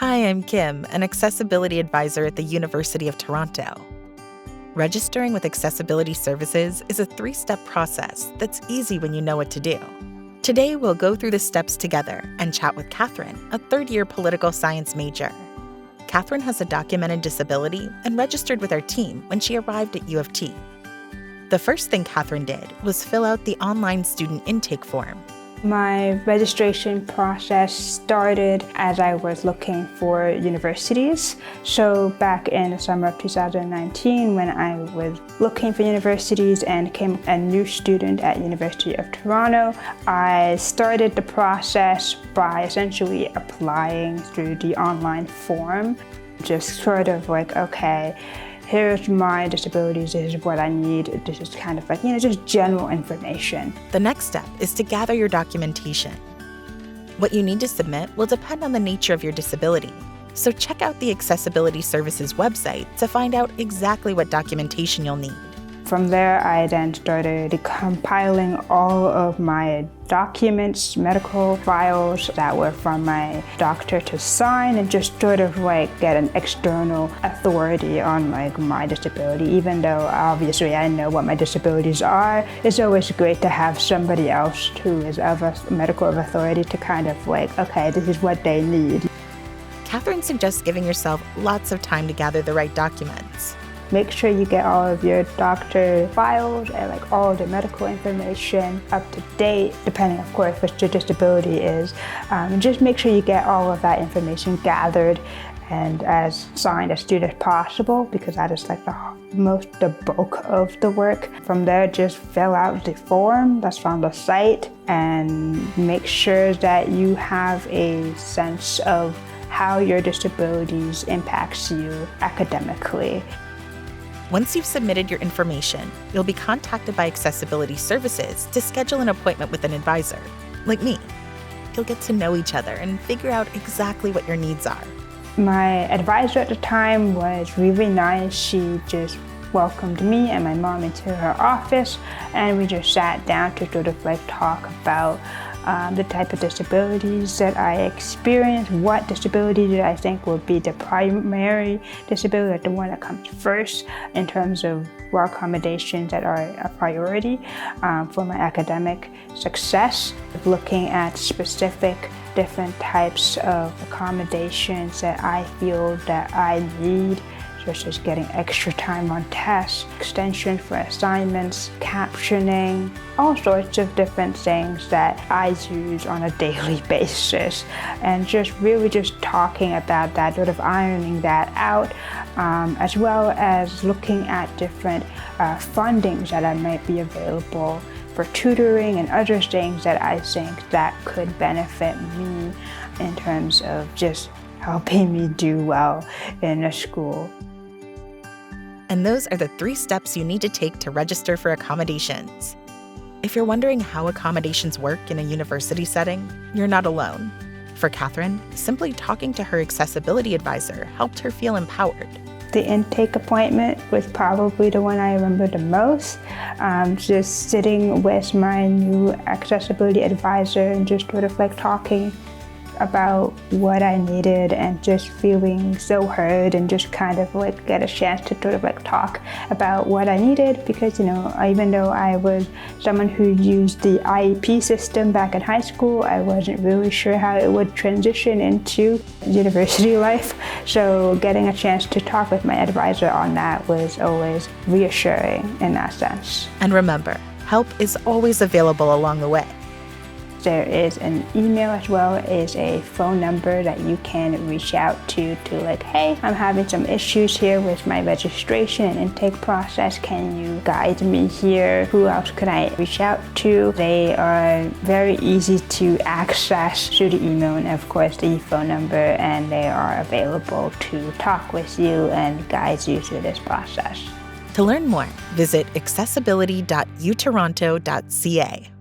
Hi, I'm Kim, an accessibility advisor at the University of Toronto. Registering with Accessibility Services is a 3-step process that's easy when you know what to do. Today, we'll go through the steps together and chat with Catherine, a third-year political science major. Catherine has a documented disability and registered with our team when she arrived at U of T. The first thing Catherine did was fill out the online student intake form. My registration process started as I was looking for universities. So back in the summer of 2019, when I was looking for universities and became a new student at University of Toronto, I started the process by essentially applying through the online form. Just sort of like, okay, here's my disabilities, this is what I need. This is kind of like, just general information. The next step is to gather your documentation. What you need to submit will depend on the nature of your disability. So check out the Accessibility Services website to find out exactly what documentation you'll need. From there, I then started compiling all of my documents, medical files that were from my doctor to sign, and just sort of like get an external authority on my disability. Even though obviously I know what my disabilities are, it's always great to have somebody else who is of a medical authority to kind of like, okay, this is what they need. Catherine suggests giving yourself lots of time to gather the right documents. Make sure you get all of your doctor files and all the medical information up to date, depending, of course, what your disability is. And just make sure you get all of that information gathered and as signed as soon as possible, because that is the bulk of the work. From there, just fill out the form that's on the site and make sure that you have a sense of how your disabilities impacts you academically. Once you've submitted your information, you'll be contacted by Accessibility Services to schedule an appointment with an advisor, like me. You'll get to know each other and figure out exactly what your needs are. My advisor at the time was really nice. She just welcomed me and my mom into her office, and we just sat down to sort of talk about the type of disabilities that I experience, what disability that I think will be the primary disability, the one that comes first in terms of what accommodations that are a priority for my academic success, looking at specific different types of accommodations that I feel that I need, such as getting extra time on tests, extension for assignments, captioning, all sorts of different things that I use on a daily basis. And just really just talking about that, sort of ironing that out, as well as looking at different fundings that might be available for tutoring and other things that I think that could benefit me in terms of just helping me do well in a school. And those are the 3 steps you need to take to register for accommodations. If you're wondering how accommodations work in a university setting, you're not alone. For Catherine, simply talking to her accessibility advisor helped her feel empowered. The intake appointment was probably the one I remember the most. Just sitting with my new accessibility advisor and just sort of talking about what I needed and just feeling so heard, and just kind of get a chance to sort of talk about what I needed, because even though I was someone who used the IEP system back in high school, I wasn't really sure how it would transition into university life. So getting a chance to talk with my advisor on that was always reassuring in that sense. And remember, help is always available along the way. There is an email as well as a phone number that you can reach out to hey, I'm having some issues here with my registration and intake process. Can you guide me here? Who else could I reach out to? They are very easy to access through the email and of course the phone number, and they are available to talk with you and guide you through this process. To learn more, visit accessibility.utoronto.ca.